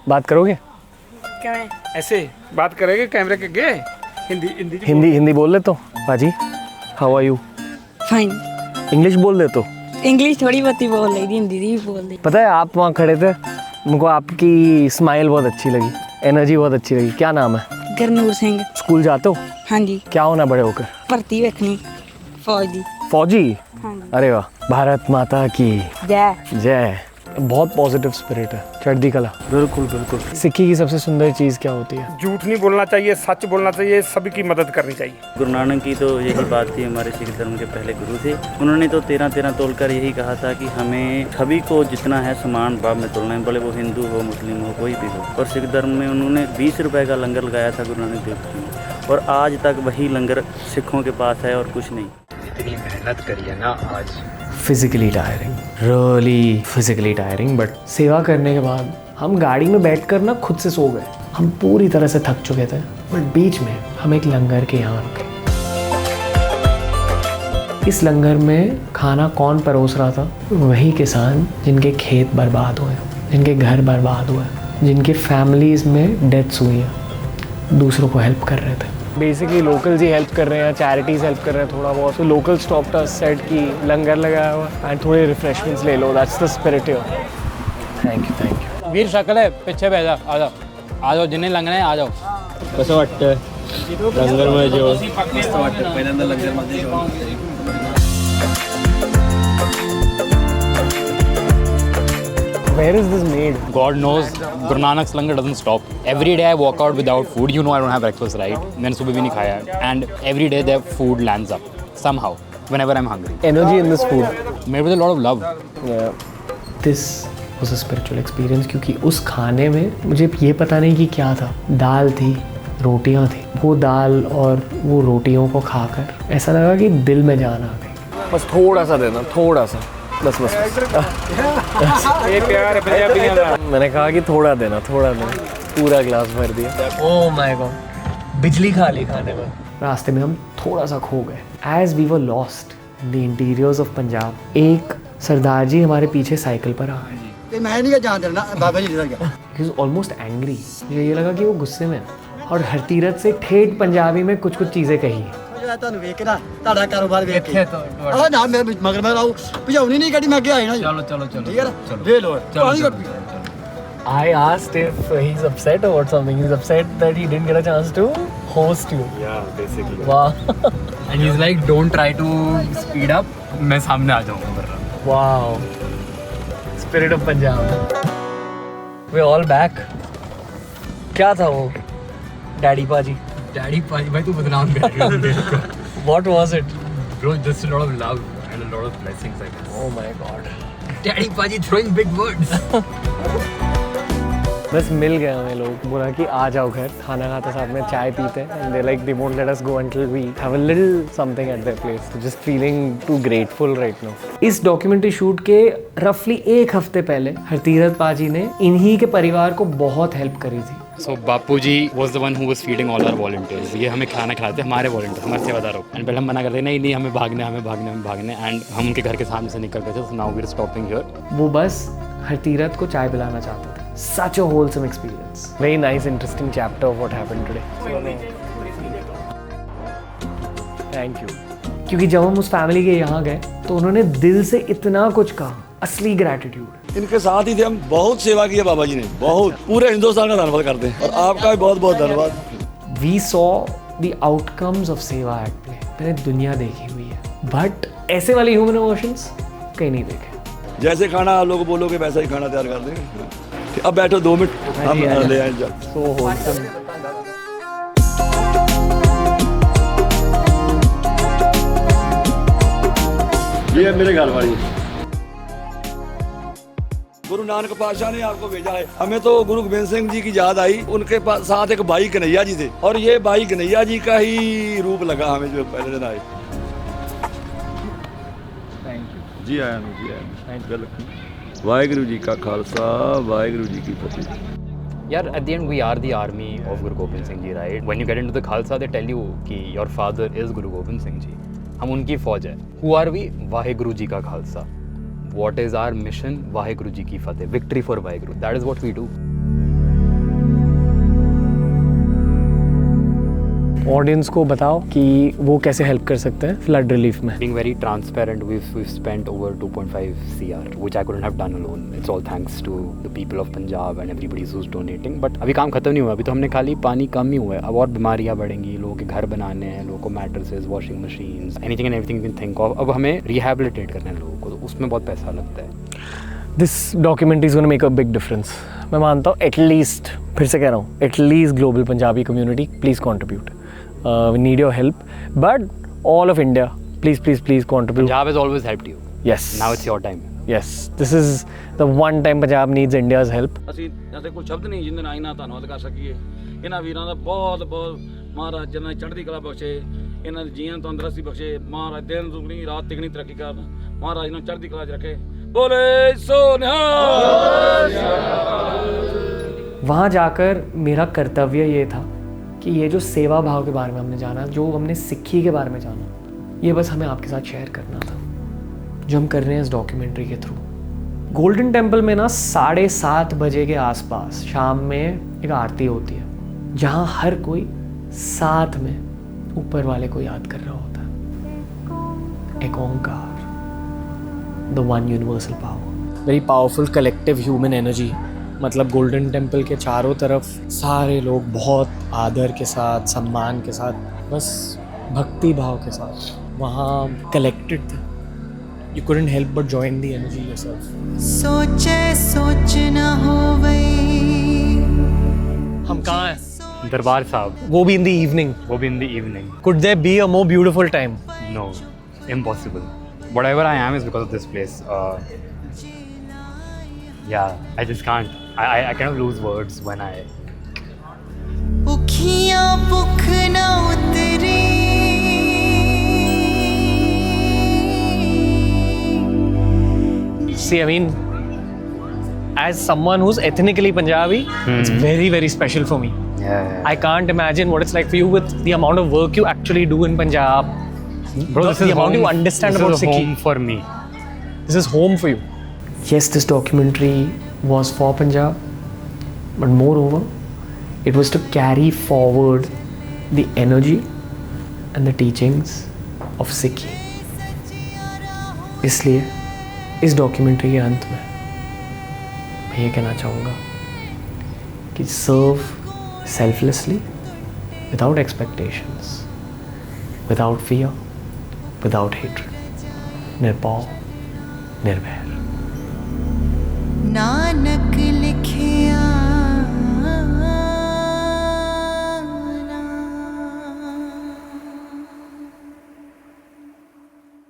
बात करोगे? क्या है? ऐसे बात करेंगे कैमरे के गे हिंदी बोल लेते हो पाजी? How are you? Fine. English बोल देते हो? इंग्लिश थोड़ी बहुत ही बोल रही थी, हिंदी भी बोल रही। पता है आप वहाँ खड़े थे, मुझको आपकी स्माइल बहुत अच्छी लगी, एनर्जी बहुत अच्छी लगी। क्या नाम है? गुरनूर सिंह। स्कूल जाते हो? हाँ जी। क्या होना बड़े होकर? भर्ती वेखनी फौजी। फौजी? हाँ जी। अरे वाह, भारत माता की जय। जय। बहुत पॉजिटिव स्पिरिट है, चढ़ती कला। बिल्कुल बिल्कुल। सिक्की की सबसे सुंदर चीज़ क्या होती है? झूठ नहीं बोलना चाहिए, सच बोलना चाहिए, सभी की मदद करनी चाहिए। गुरु नानक की तो यही बात थी, हमारे सिख धर्म के पहले गुरु थे। उन्होंने तो 13-13 तोलकर यही कहा था कि हमें सभी को जितना है समान भाव में तोलना है, भले वो हिंदू हो, मुस्लिम हो, कोई भी हो। और सिख धर्म में उन्होंने 20 रुपए का लंगर लगाया था गुरु नानक देव जी ने, और आज तक वही लंगर सिखों के पास है और कुछ नहीं। इतनी मेहनत करी है ना आज, physically tiring, really physically tiring, but सेवा करने के बाद हम गाड़ी में बैठकर ना खुद से सो गए। हम पूरी तरह से थक चुके थे, बट बीच में हम एक लंगर के यहाँ रुके। इस लंगर में खाना कौन परोस रहा था? वही किसान जिनके खेत बर्बाद हुए, जिनके घर बर्बाद हुए, जिनके फैमिलीज में डेथ्स हुई हैं, दूसरों को हेल्प कर रहे थे। बेसिकली लोकल्स ही हेल्प कर रहे हैं, चैरिटीज़ हेल्प कर रहे हैं थोड़ा बहुत। तो लोकल स्टॉप था, सेट की लंगर लगाया हुआ एंड थोड़े रिफ्रेशमेंट्स ले लो। That's the spirit here. Thank you. वीर शकल है, पीछे बैठ जा, आ जाओ, आ जाओ, जिन्हें लंगणे आ जाओ। कसं वाटतं लंगरमध्ये जेवण? मस्त वाटतं, पहिल्यांदा लंगरमध्ये जेवण. Where is this made? God knows, Guru Nanak's langar doesn't stop. Every day I walk out without food. You know I don't have breakfast, right? मैंने सुबह भी नहीं खाया है. And every day their food lands up somehow whenever I'm hungry. Energy in this food. Made with a lot of love. Yeah. This was a spiritual experience क्योंकि उस खाने में मुझे ये पता नहीं कि क्या था। दाल थी, रोटियां थी। वो दाल और वो रोटियों को खाकर ऐसा लगा कि दिल में जान आ गई। बस थोड़ा सा देना, थोड़ा सा, बस बस ये प्यार है पंजाबियों का। मैंने कहा कि थोड़ा देना, पूरा गिलास भर दिया। ओह माय गॉड, बिजली खा ली खाने में। रास्ते में हम थोड़ा सा खो गए। As we were lost in the interiors of Punjab, एक सरदार जी हमारे पीछे साइकिल पर आ गए। मैं नहीं जान देना बाबा जी इधर गया। He was almost angry. मुझे ये लगा कि वो गुस्से में है और हरतीरत से ठेठ पंजाबी में कुछ चीज़ें कही। ਤੁਹਾਨੂੰ ਵੇਖ ਕੇ ਨਾ ਤੁਹਾਡਾ ਕਾਰੋਬਾਰ ਵੇਖ ਕੇ ਆ ਨਾ ਮੈਂ ਮਗਰ ਮੈਂ ਆਉ ਭਜਾਉਣੀ ਨਹੀਂ ਗੱਡੀ ਮੈਂ ਅੱਗੇ ਆਈ ਨਾ ਚਲੋ ਠੀਕ ਹੈ ਨਾ ਦੇ ਲੋ ਪਾਣੀ I asked if he's upset or something. He's upset that he didn't get a chance to host you. Yeah, basically. Wow. And he's like, don't try to speed up. मैं सामने आ जाऊँगा. Wow. Spirit of Punjab. We're all back. क्या था वो? Daddy Paji. Daddy पाजी भाई तू बदनाम कर रही है मेरे को. What was it? Bro, just a lot of love and a lot of blessings, I guess. Oh my God. Daddy पाजी throwing big words. बस मिल गए हमें लोग, बोला कि आ जाओ घर, खाना खाते साथ में चाय पीते and they like they won't let us go until we have a little something at their place. Just feeling to grateful right now. इस डॉक्यूमेंट्री शूट के रफली एक हफ्ते पहले हरतीरथ पाजी ने इन्हीं के परिवार को बहुत हेल्प करी थी. So Bapuji was the one who was feeding all our volunteers. ये हमें खाना खिलाते, हमारे volunteers, हमारे सेवादारों. And पहले हम मना करते नहीं हमें भागने. And हम उनके घर के सामने से निकल गए थे. So now we're stopping here. वो बस हरतीरथ को चाय पिलाना चाहते थे. Such a wholesome experience. Very nice, interesting chapter of what happened today. Thank you. क्योंकि जब हम उस फैमिली के यहाँ गए तो उन्होंने दिल से इतना कुछ कहा, असली ग्रैटिट्यूड. इनके साथ ही थे हम, बहुत सेवा की है बाबा जी ने, बहुत. पूरे हिंदुस्तान का धन्यवाद करते हैं और आपका भी बहुत बहुत धन्यवाद. We saw the outcomes of सेवा at play. मैंने दुनिया देखी हुई है, बट ऐसे वाले ह्यूमन इमोशंस कहीं नहीं देखे. जैसे खाना आप लोग बोलोगे वैसा ही खाना तैयार कर देंगे. अब बैठो 2 मिनट, हम ले आए. So wholesome. ये है मेरे घर वाली. गुरु नानक पातशाह ने आपको भेजा है. हमें तो गुरु गोबिंद सिंह जी की याद आई. उनके साथ एक भाई कन्हैया जी थे और ये भाई कन्हैया जी का ही रूप लगा हमें जो पहले दिन आए. Thank you. जी आया वेलकम. वाहिगुरु जी का खालसा, वाहिगुरु जी की फतेह. Yeah, at the end we are the army of Guru Gobind Singh Ji, right? When you get into the Khalsa, they tell you कि your father is Guru Gobind Singh Ji. हम उनकी फौज है. Who are we? Waheguru ji का Khalsa. What is our mission? Waheguru ji की फतेह. Victory for Waheguru. That is what we do. Audience को बताओ कि वो कैसे हेल्प कर सकते हैं फ्लड रिलीफ में. Being very transparent, we've spent over 2.5 CR, which I couldn't have done alone. It's all thanks to the people of Punjab and everybody who's donating. But अभी काम खत्म नहीं हुआ, अभी तो हमने खाली पानी कम ही हुआ है. अब और बीमारियाँ बढ़ेंगी, लोगों के घर बनाने हैं, लोगों को mattresses, washing machines, anything and everything you can think of. अब हमें रिहैबिलिटेट करना है लोगों को, तो उसमें बहुत पैसा लगता है. This documentary is gonna make a big difference. मैं मानता हूँ एटलीस्ट, फिर से कह रहा हूँ, at least global Punjabi community please contribute. We need your help, but all of India please please please contribute. Punjab has always helped you. Yes. Now it's your time. Yes, this is the one time Punjab needs India's help. ਅਸੀਂ ਅਤੇ ਕੋਈ ਸ਼ਬਦ ਨਹੀਂ ਜਿੰਦੇ ਨਾਲ ਇਹਨਾਂ ਧੰਨਵਾਦ ਕਰ ਸਕੀਏ. ਇਹਨਾਂ ਵੀਰਾਂ ਦਾ ਬਹੁਤ ਬਹੁਤ ਮਹਾਰਾਜ ਜਿਹਨਾਂ ਚੜ੍ਹਦੀ ਕਲਾ ਬਖਸ਼ੇ, ਇਹਨਾਂ ਦੇ ਜੀਵਨ ਤੰਦਰੁਸਤੀ ਬਖਸ਼ੇ. ਮਹਾਰਾਜ ਦਿਨ ਦੁਗਣੀ ਰਾਤ ਤਿਗਣੀ ਤਰੱਕੀ ਕਰਨ. ਮਹਾਰਾਜ ਨੂੰ ਚੜ੍ਹਦੀ ਕਲਾ 'ਚ ਰੱਖੇ. बोले सो निहाल. वहाँ जाकर मेरा कर्तव्य ये था कि ये जो सेवा भाव के बारे में हमने जाना, जो हमने सिक्खी के बारे में जाना, ये बस हमें आपके साथ शेयर करना था, जो हम कर रहे हैं इस डॉक्यूमेंट्री के थ्रू. गोल्डन टेम्पल में ना 7:30 बजे के आसपास शाम में एक आरती होती है, जहाँ हर कोई साथ में ऊपर वाले को याद कर रहा होता है. एक ओंकार, the one universal power, very powerful collective human energy. मतलब गोल्डन टेम्पल के चारों तरफ सारे लोग बहुत आदर के साथ, सम्मान के साथ, बस भक्ति भाव के साथ वहाँ कलेक्टेड थे. You couldn't help but join the energy yourself. सोचे सोच न हो गई. हम कहाँ हैं? दरबार साहब. वो भी in the evening. वो भी in the evening. Could there be a more beautiful time? No, impossible. Whatever I am is because of this place. Yeah, I just can't. I kind of lose words when I. भूखियां भूख न उतरी. See, I mean, as someone who's ethnically Punjabi, it's very, very special for me. Yeah. I can't imagine what it's like for you with the amount of work you actually do in Punjab. Bro, this the is amount home, you understand this about is Sikhi. home for me. This is home for you. Yes, this documentary was for Punjab, but moreover, it was to carry forward the energy and the teachings of Sikhi. इसलिए इस documentary के अंत में मैं ये कहना चाहूँगा कि serve selflessly, without expectations, without fear, without hatred, निर्भय, निर्भय.